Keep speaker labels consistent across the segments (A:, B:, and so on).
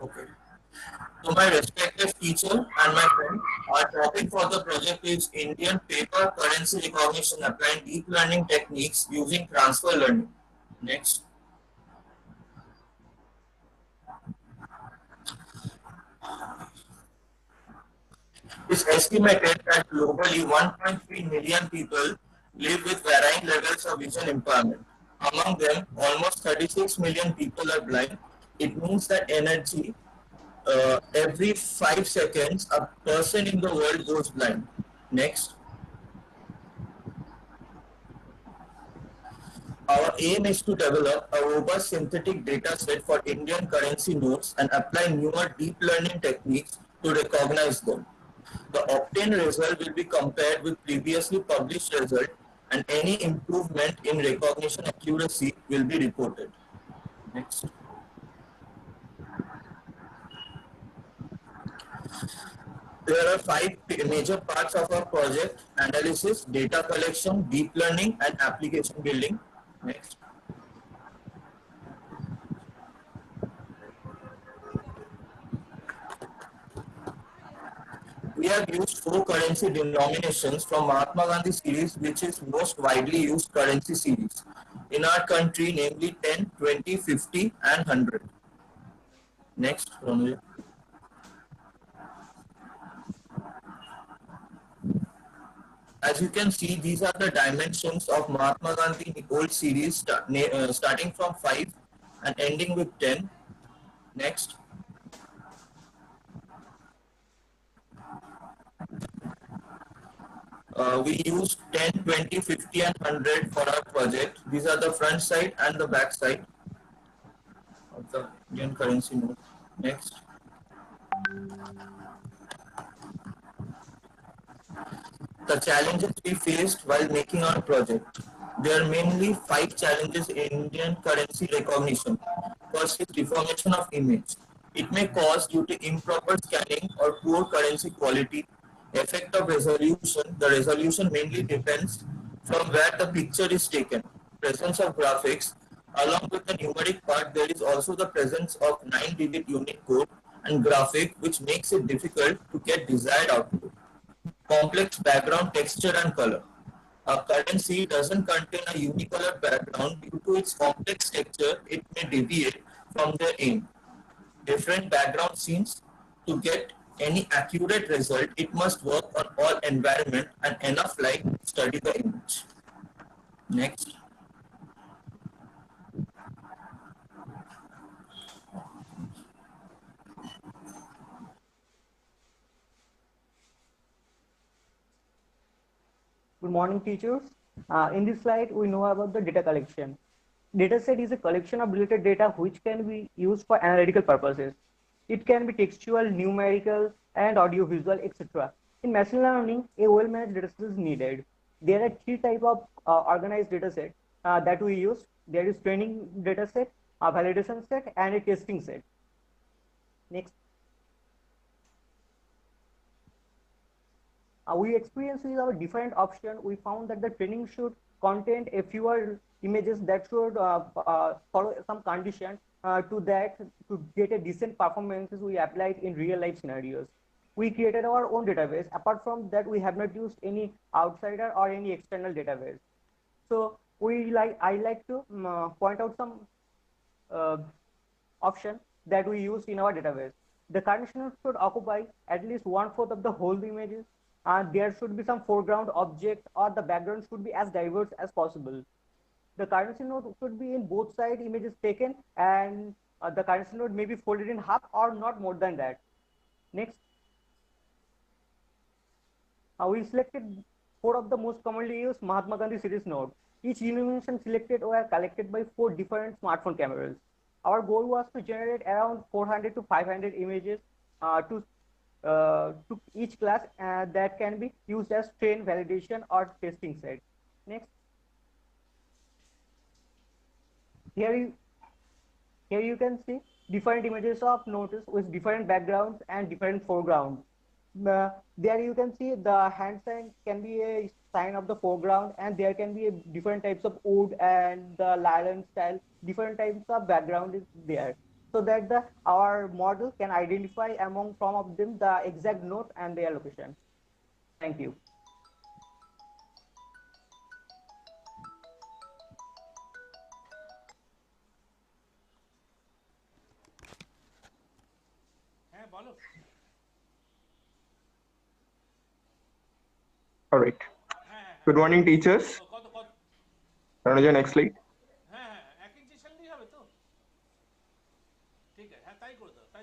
A: Okay. To my respective teacher and my friend, our topic for the project is Indian paper currency recognition applying deep learning techniques using transfer learning. Next. It's estimated that globally 1.3 million people live with varying levels of vision impairment. Among them, almost 36 million people are blind. It means that every 5 seconds, a person in the world goes blind. Next. Our aim is to develop a robust synthetic data set for Indian currency notes and apply newer deep learning techniques to recognize them. The obtained result will be compared with previously published result and any improvement in recognition accuracy will be reported. Next. There are five major parts of our project: analysis, data collection, deep learning, and application building. Next. We have used four currency denominations from Mahatma Gandhi series, which is most widely used currency series in our country, namely 10, 20, 50, and 100. Next, Ronoja. As you can see, these are the dimensions of Mahatma Gandhi old series, starting from 5 and ending with 10. Next. We use 10, 20, 50, and 100 for our project. These are the front side and the back side of the Indian currency note. Next. The challenges we faced while making our project. There are mainly five challenges in Indian currency recognition. First is deformation of image. It may cause due to improper scanning or poor currency quality. Effect of resolution. The resolution mainly depends from where the picture is taken. Presence of graphics. Along with the numeric part, there is also the presence of 9-digit unit code and graphic, which makes it difficult to get desired output. Complex background texture and color. A currency doesn't contain a unicolor background due to its complex texture. It may deviate from the aim. Different background scenes. To get any accurate result, it must work on all environment and enough light to study the image. Next.
B: Good morning, teachers. In this slide, we know about the data collection. Dataset is a collection of related data which can be used for analytical purposes. It can be textual, numerical, and audiovisual, etc. In machine learning, a well-managed dataset is needed. There are three types of organized dataset that we use. There is training dataset, a validation set, and a testing set. Next. We experienced with our different option. We found that the training should contain a fewer images that should follow some condition to that to get a decent performances we applied in real life scenarios. We created our own database. Apart from that, we have not used any outsider or any external database. So I like to point out some uh, option that we use in our database. The condition should occupy at least 1/4 of the whole images, and there should be some foreground object or the background should be as diverse as possible. The currency node should be in both side images taken, and the currency node may be folded in half or not more than that. Next, we selected four of the most commonly used Mahatma Gandhi series nodes. Each illumination selected were collected by four different smartphone cameras. Our goal was to generate around 400 to 500 images to each class that can be used as train validation or testing set. Next, here you, here you can see different images of notice with different backgrounds and different foregrounds. There you can see the hand sign can be a sign of the foreground, and there can be different types of wood and the lion style, different types of background is there. so that our model can identify among from of them the exact node and their location. Thank you.
C: All right. Good morning, teachers. Ranaja, next slide.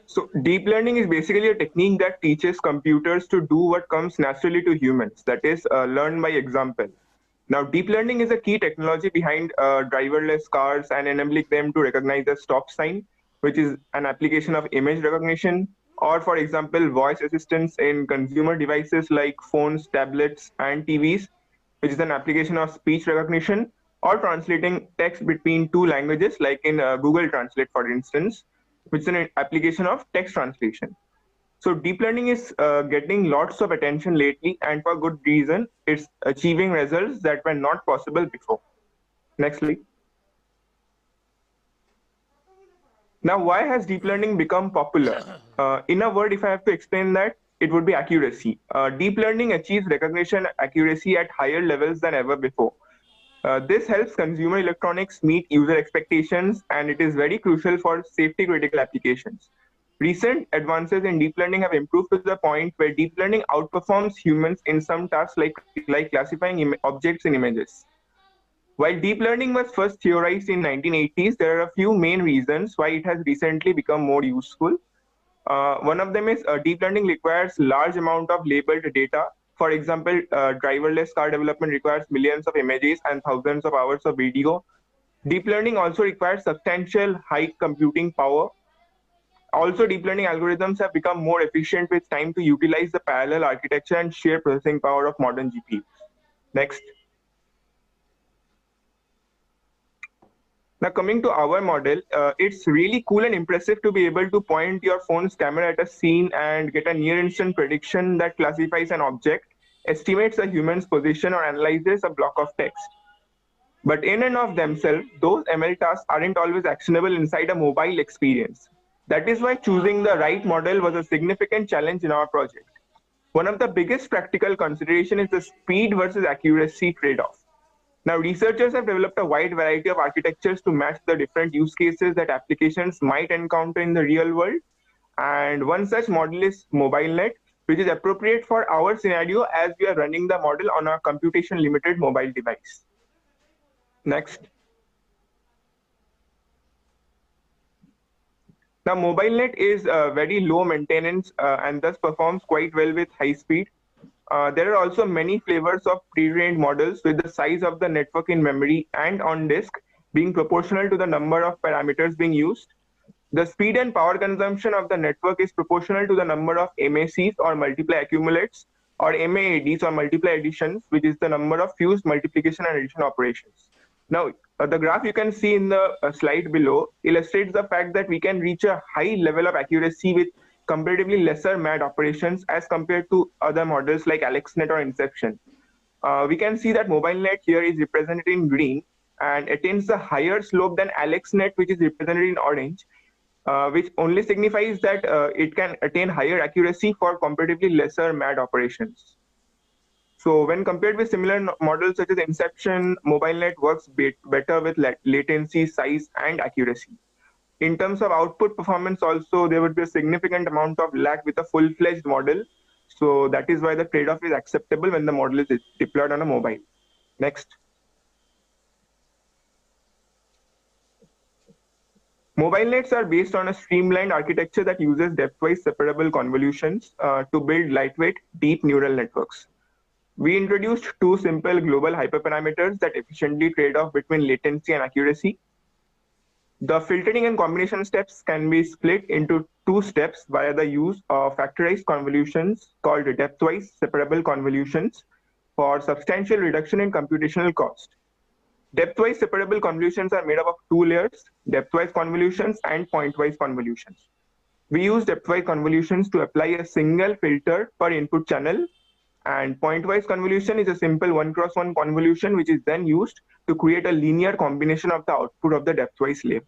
C: So deep learning is basically a technique that teaches computers to do what comes naturally to humans, that is, learn by example. Now, deep learning is a key technology behind driverless cars and enabling them to recognize a stop sign, which is an application of image recognition, or for example, voice assistance in consumer devices like phones, tablets, and TVs, which is an application of speech recognition, or translating text between two languages, like in Google Translate, for instance, which is an application of text translation. So deep learning is getting lots of attention lately, and for good reason. It's achieving results that were not possible before. Next slide. Now, why has deep learning become popular? In a word, if I have to explain that, it would be accuracy. Deep learning achieves recognition accuracy at higher levels than ever before. This helps consumer electronics meet user expectations, and it is very crucial for safety critical applications. Recent advances in deep learning have improved to the point where deep learning outperforms humans in some tasks like classifying objects in images. While deep learning was first theorized in 1980s, there are a few main reasons why it has recently become more useful. One of them is deep learning requires large amount of labeled data. For example, driverless car development requires millions of images and thousands of hours of video. Deep learning also requires substantial high computing power. Also, deep learning algorithms have become more efficient with time to utilize the parallel architecture and sheer processing power of modern GPUs. Next. Now coming to our model, it's really cool and impressive to be able to point your phone's camera at a scene and get a near instant prediction that classifies an object, estimates a human's position, or analyzes a block of text. But in and of themselves, those ML tasks aren't always actionable inside a mobile experience. That is why choosing the right model was a significant challenge in our project. One of the biggest practical consideration is the speed versus accuracy trade-off. Now, researchers have developed a wide variety of architectures to match the different use cases that applications might encounter in the real world. And one such model is MobileNet, which is appropriate for our scenario as we are running the model on a computation limited mobile device. Next. Now, MobileNet is very low maintenance and thus performs quite well with high speed. There are also many flavors of pre-trained models with the size of the network in memory and on disk being proportional to the number of parameters being used. The speed and power consumption of the network is proportional to the number of MACs or multiply accumulates or MAADs or multiply additions, which is the number of fused multiplication and addition operations. Now, the graph you can see in the slide below illustrates the fact that we can reach a high level of accuracy with comparatively lesser MAD operations as compared to other models like AlexNet or Inception. We can see that MobileNet here is represented in green and attains a higher slope than AlexNet, which is represented in orange, which only signifies that it can attain higher accuracy for comparatively lesser MAD operations. So when compared with similar models such as Inception, MobileNet works better with latency, size, and accuracy. In terms of output performance also, there would be a significant amount of lag with a full-fledged model. So that is why the trade-off is acceptable when the model is deployed on a mobile. Next. MobileNets are based on a streamlined architecture that uses depth-wise separable convolutions to build lightweight, deep neural networks. We introduced two simple global hyperparameters that efficiently trade off between latency and accuracy. The filtering and combination steps can be split into two steps via the use of factorized convolutions called depth-wise separable convolutions for substantial reduction in computational cost. Depth-wise separable convolutions are made up of two layers, depth-wise convolutions and point-wise convolutions. We use depth-wise convolutions to apply a single filter per input channel, and point-wise convolution is a simple 1x1 convolution which is then used to create a linear combination of the output of the depth-wise layer.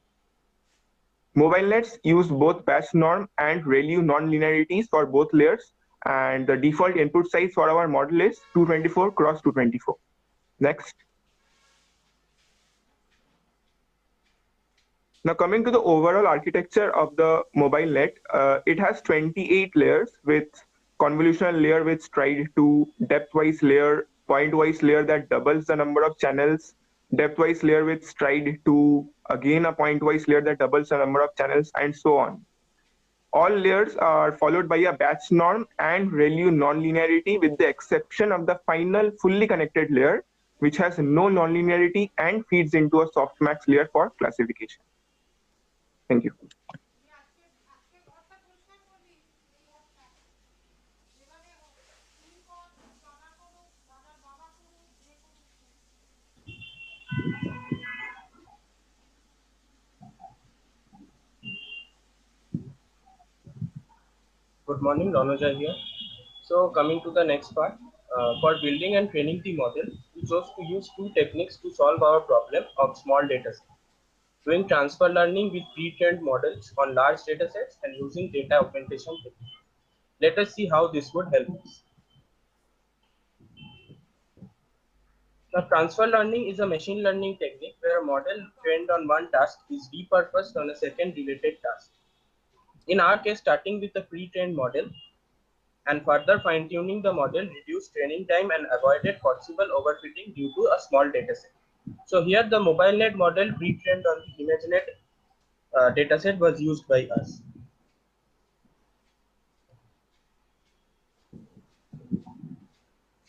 C: Mobile nets use both patch norm and ReLU non-linearities for both layers, and the default input size for our model is 224 cross 224. Next. Now coming to the overall architecture of the mobile net, it has 28 layers with convolutional layer with stride 2, depth-wise layer, point-wise layer that doubles the number of channels, depth-wise layer with stride 2, again a point-wise layer that doubles the number of channels, and so on. All layers are followed by a batch norm and ReLU non-linearity with the exception of the final fully connected layer, which has no non-linearity and feeds into a softmax layer for classification. Thank you.
D: Good morning, Ronoja here. So coming to the next part, for building and training the model, we chose to use two techniques to solve our problem of small datasets. Doing transfer learning with pre-trained models on large datasets and using data augmentation techniques. Let us see how this would help us. Now, transfer learning is a machine learning technique where a model trained on one task is repurposed on a second related task. In our case, starting with a pre-trained model, and further fine-tuning the model reduced training time and avoided possible overfitting due to a small dataset. So here the MobileNet model pre-trained on the ImageNet dataset was used by us.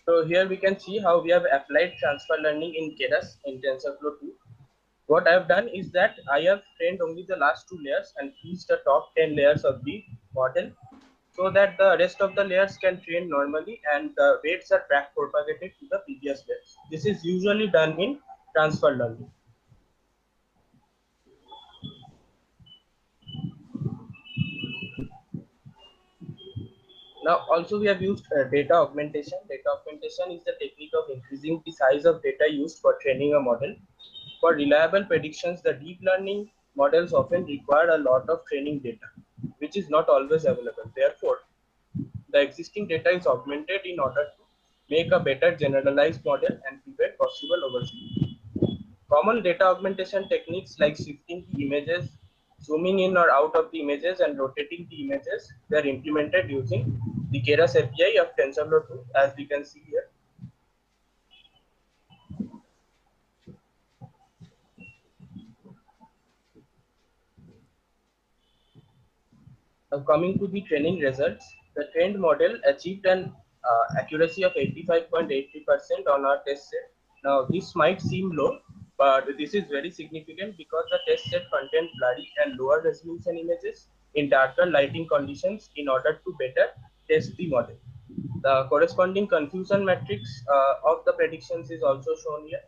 D: So here we can see how we have applied transfer learning in Keras in TensorFlow 2. What I have done is that I have trained only the last two layers and used the top 10 layers of the model so that the rest of the layers can train normally and the weights are back propagated to the previous layers. This is usually done in transfer learning. Now also we have used data augmentation. Data augmentation is the technique of increasing the size of data used for training a model. For reliable predictions, the deep learning models often require a lot of training data, which is not always available. Therefore, the existing data is augmented in order to make a better generalized model and prevent possible overfitting. Common data augmentation techniques like shifting the images, zooming in or out of the images, and rotating the images were implemented using the Keras API of TensorFlow 2, as we can see here. Now coming to the training results, the trained model achieved an accuracy of 85.83% on our test set. Now this might seem low, but this is very significant because the test set contained blurry and lower resolution images in darker lighting conditions in order to better test the model. The corresponding confusion matrix of the predictions is also shown here.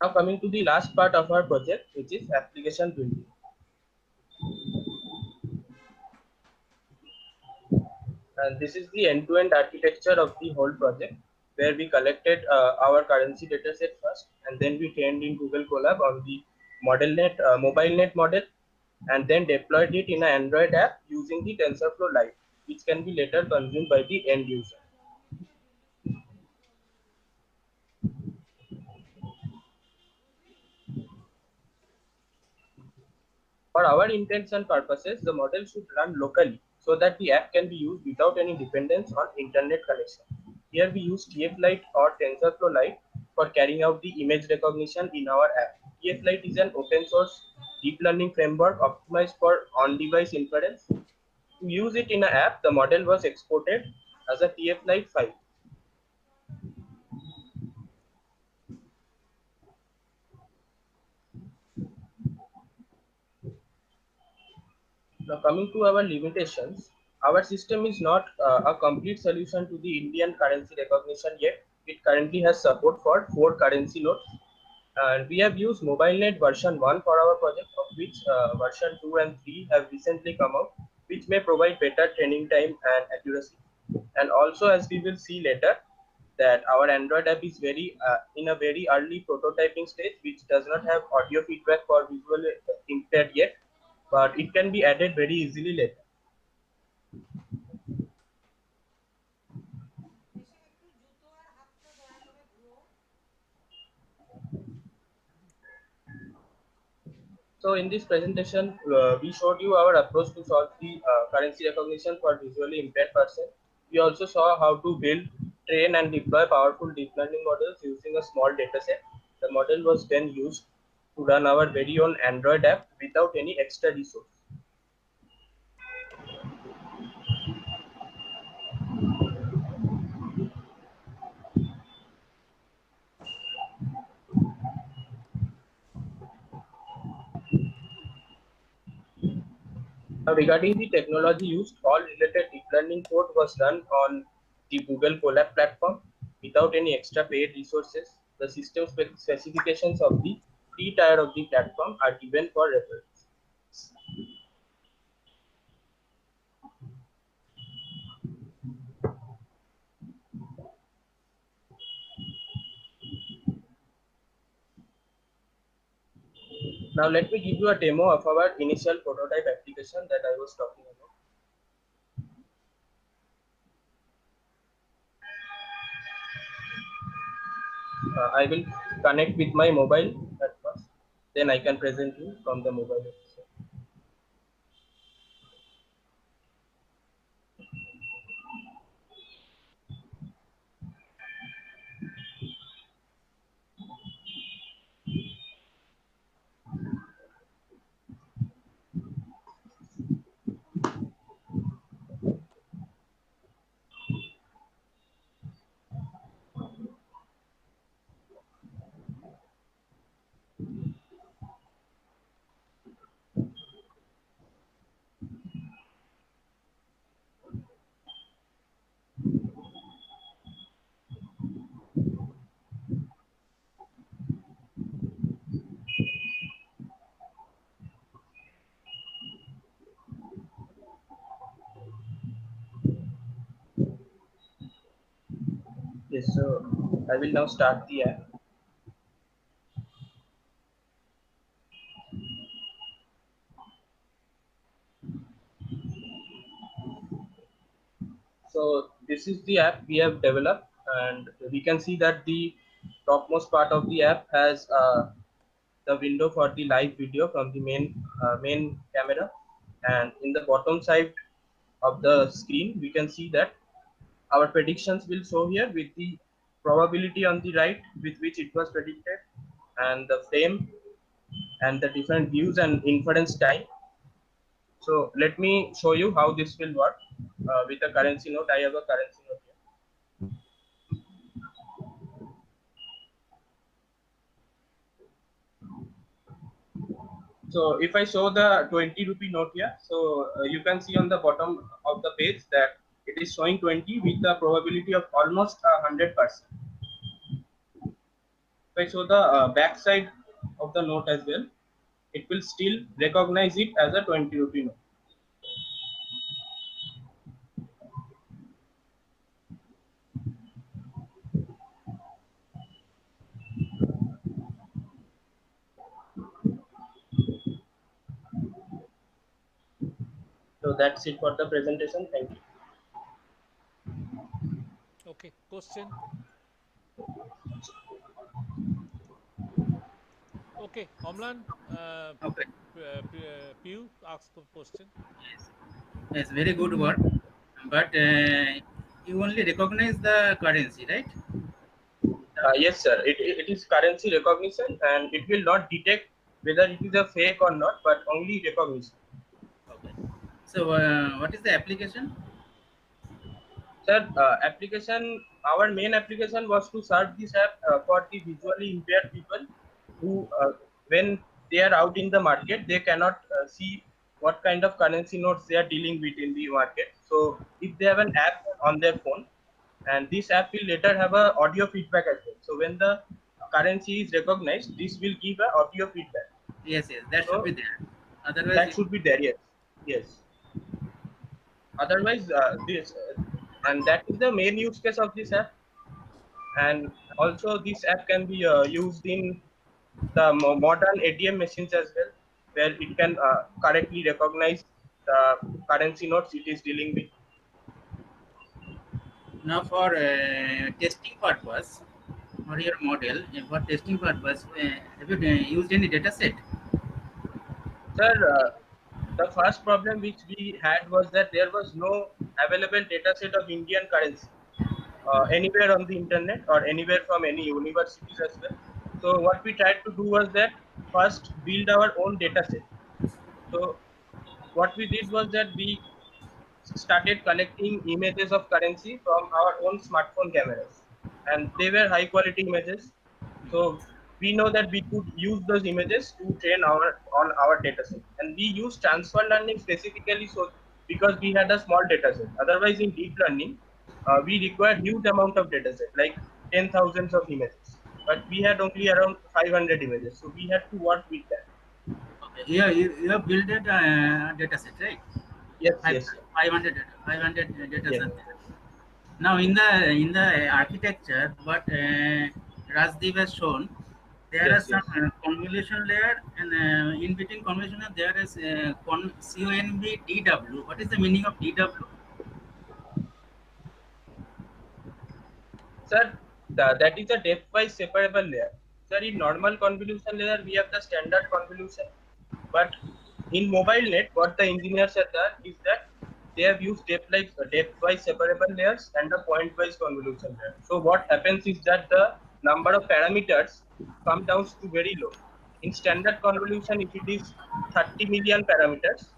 D: Now coming to the last part of our project, which is application building. And this is the end-to-end architecture of the whole project, where we collected our currency dataset first, and then we trained in Google Colab on the MobileNet MobileNet model, and then deployed it in an Android app using the TensorFlow Lite, which can be later consumed by the end user. For our intents and purposes, the model should run locally so that the app can be used without any dependence on internet connection. Here we use TF-Lite or TensorFlow Lite for carrying out the image recognition in our app. TF-Lite is an open source deep learning framework optimized for on-device inference. To use it in an app, the model was exported as a TF-Lite file. Now coming to our limitations, our system is not a complete solution to the Indian currency recognition yet. It currently has support for 4 currency nodes. And we have used MobileNet version 1 for our project, of which version 2 and 3 have recently come out, which may provide better training time and accuracy. And also, as we will see later, that our Android app is very in a very early prototyping stage, which does not have audio feedback for visual impaired yet, but it can be added very easily later. So in this presentation, we showed you our approach to solve the currency recognition for visually impaired person. We also saw how to build, train and deploy powerful deep learning models using a small dataset. The model was then used to run our very own Android app without any extra resource. Now, regarding the technology used, all related deep learning code was run on the Google Colab platform without any extra paid resources. The system specifications of the free tier of the platform are given for reference. Now, let me give you a demo of our initial prototype application that I was talking about. I will connect with my mobile at first, then I can present you from the mobile also. Yes, so I will now start the app. So this is the app we have developed, and we can see that the topmost part of the app has the window for the live video from the main camera, and in the bottom side of the screen we can see that our predictions will show here with the probability on the right with which it was predicted, and the frame and the different views and inference time. So let me show you how this will work with a currency note. I have a currency note here. So if I show the 20 rupee note here, so you can see on the bottom of the page that it is showing 20 with a probability of almost 100%. If I show the back side of the note as well, it will still recognize it as a 20 rupee note. So that's it for the presentation. Thank you.
E: Okay, question. Okay, Omlan,
F: Okay.
E: Piyu ask a question.
F: Yes. Yes, very good work. But you only recognize the currency, right?
D: Yes, sir. It is currency recognition, and it will not detect whether it is a fake or not, but only recognition.
F: Okay. So, what is the application?
D: Sir, application. Our main application was to search this app for the visually impaired people who, when they are out in the market, they cannot see what kind of currency notes they are dealing with in the market. So, if they have an app on their phone, and this app will later have a audio feedback as well. So, when the currency is recognized, this will give a audio feedback.
F: Yes, yes, that should
D: So,
F: be there. Otherwise,
D: that should be there. Yes, yes. Otherwise, this. and that is the main use case of this app. And also this app can be used in the modern ATM machines as well, where it can correctly recognize the currency notes it is dealing with.
F: Now, for testing purpose, for your model, for testing purpose, have you used any data set?
D: Sir, the first problem which we had was that there was no available data set of Indian currency anywhere on the internet or anywhere from any universities as well. So what we tried to do was that first build our own data set. So what we did was that we started collecting images of currency from our own smartphone cameras, and they were high quality images. So we know that we could use those images to train our data set, and we use transfer learning specifically so because we had a small data set. Otherwise, in deep learning, we require huge amount of data set, like 10,000s of images, but we had only around 500 images, so we had to work with that.
F: Okay. Yeah, you have built a data set, right?
D: Yes,
F: Five,
D: yes,
F: 500 data, 500 data
D: yes,
F: set. Now, in the architecture, what Rajdeep has shown, there are
D: yes,
F: some
D: yes.
F: convolution layer, and in between convolution layer, there is CONV What is the meaning of DW?
D: Sir, that is a depth-wise separable layer. Sir, in normal convolution layer, we have the standard convolution. But in mobile net, what the engineers have done is that they have used depth-wise separable layers and the point-wise convolution layer. So what happens is that the number of parameters come down to very low. In standard convolution, if it is 30 million parameters,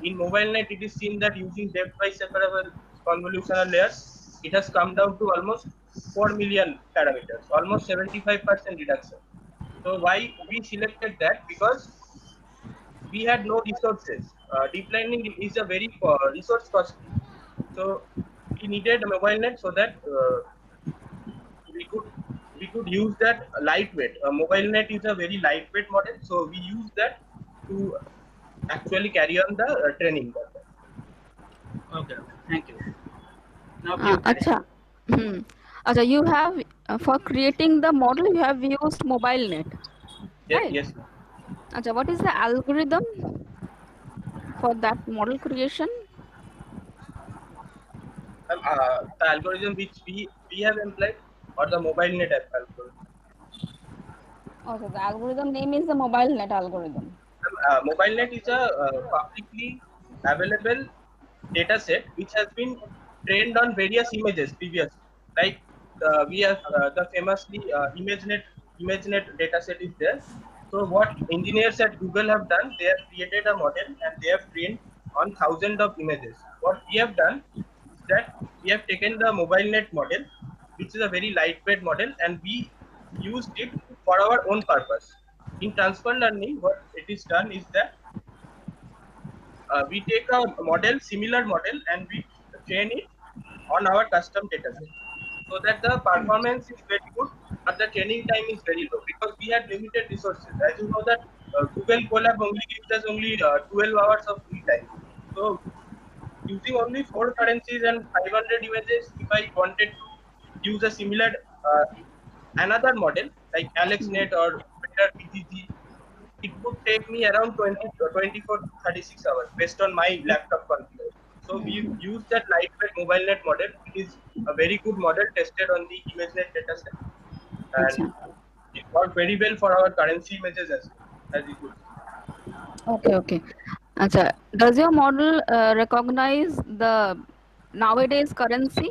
D: in mobile net, it is seen that using depth-wise separable convolutional layers, it has come down to almost 4 million parameters, almost 75% reduction. So why we selected that? Because we had no resources. Deep learning is a very resource costly. So we needed a mobile net so that we could we could use that lightweight. A mobile net is a very lightweight model, so we use that to actually carry on the training.
F: Okay, okay, thank you. Now, you carry.
G: Acha. Hmm. Acha, you have for creating the model you have used mobile net,
D: Yes,
G: right?
D: yes.
G: Acha, what is the algorithm for that model creation?
D: The algorithm which we have employed, or the mobile net algorithm.
G: Okay, the algorithm name is the mobile net algorithm.
D: MobileNet is a publicly available data set which has been trained on various images previously. Like we have the famously ImageNet data set is there. So what engineers at Google have done, they have created a model and they have trained on thousands of images. What we have done is that we have taken the MobileNet model, which is a very lightweight model, and we used it for our own purpose. In transfer learning, what it is done is that we take a model, similar model, and we train it on our custom dataset, so that the performance is very good, but the training time is very low because we had limited resources. As you know that Google Colab only gives us only 12 hours of free time. So using only 4 currencies and 500 images, if I wanted to use a similar another model like AlexNet or better BGG, it would take me around 24 to 36 hours based on my laptop configuration. So we use that lightweight mobile net model. It is a very good model tested on the ImageNet dataset, and
G: Acha.
D: it worked very well for our currency images as well, as you could see.
G: Okay, okay. Acha, does your model recognize the nowadays currency?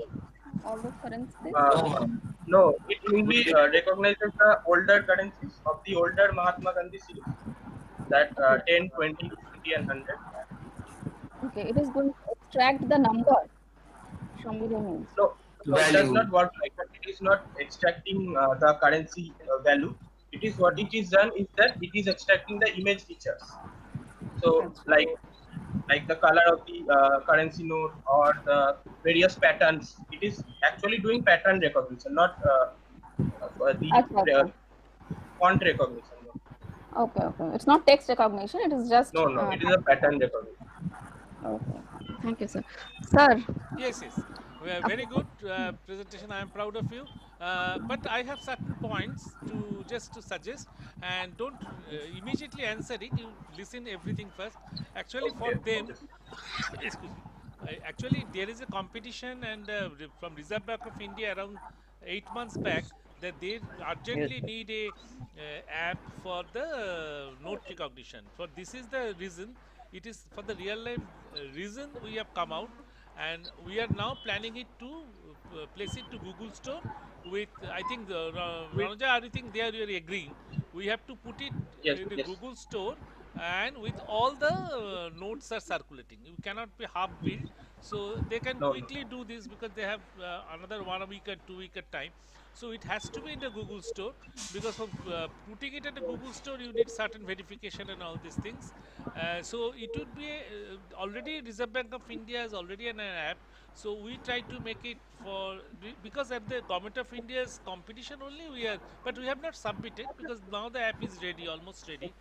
G: All those currencies?
D: Uh,
A: No, ma'am.
D: no, it only recognizes the older currencies of the older Mahatma Gandhi series, that 10, 20, 50, and 100.
G: Okay, it is going to extract the number from the image.
D: No, no, it does
A: Value.
D: not work like that. It is not extracting the currency value. It is what it is done is that it is extracting the image features. So
G: Acha.
D: like the color of the currency note or the various patterns. It is actually doing pattern recognition, not the
G: Acha, acha.
D: font recognition. No,
G: Okay, okay. It's not text recognition, it is just
D: no, no, it is a pattern recognition.
G: okay. Thank you, sir. Sir,
E: Yes, yes. Very good presentation. I am proud of you. But I have certain points to just to suggest, and don't immediately answer it. You listen everything first. Actually, for them, excuse me. Actually, there is a competition, and from Reserve Bank of India around 8 months back, that they
B: Yes,
E: urgently
B: sir.
E: need a app for the note recognition. For this is the reason. It is for the real life reason we have come out, and we are now planning it to place it to Google Store with, I think, Ranoja, I think they are really agreeing. We have to put it
D: Yes,
E: in the
D: yes.
E: Google Store, and with all the notes are circulating. You cannot be half built, so they can
D: No, no.
E: quickly do this because they have another 1 week and 2 week at time. So it has to be in the Google Store, because for putting it in the Google Store you need certain verification and all these things. So it would be already Reserve Bank of India is already an app. So we try to make it for because at the Government of India's competition only we are, but we have not submitted because now the app is ready, almost ready.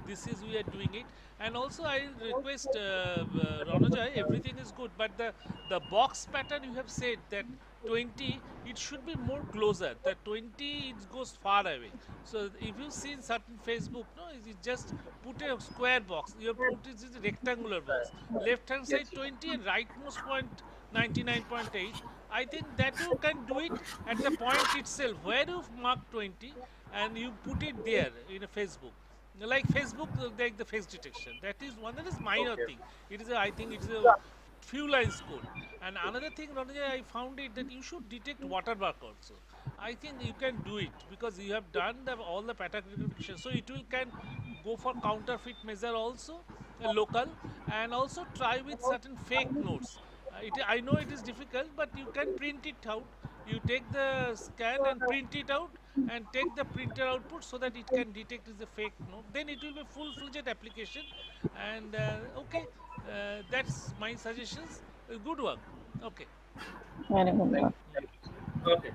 E: This is we are doing it. And also I request Ranoja, everything is good, but the box pattern you have said that 20, it should be more closer. The 20 it goes far away. So if you see in certain Facebook, no, you just put a square box. You have put it is a rectangular box. Left hand side
D: Yes, yes.
E: 20 and rightmost point 99.8. I think that you can do it at the point itself where you mark 20 and you put it there in a Facebook, like Facebook, like the face detection. That is one, that is minor
D: Okay.
E: thing. It is a, I think it is a few lines code. And another thing, Ranjay, I found it that you should detect watermark also. I think you can do it because you have done all the pattern recognition. So it will can go for counterfeit measure also, local, and also try with certain fake notes. I know it is difficult, but you can print it out. You take the scan and print it out and take the printer output so that it can detect is a fake note. Then it will be full-fledged application. And okay, that's my suggestions. Good work. Okay.
G: Very good
D: Thank
G: work.
D: you. Thank you. Okay.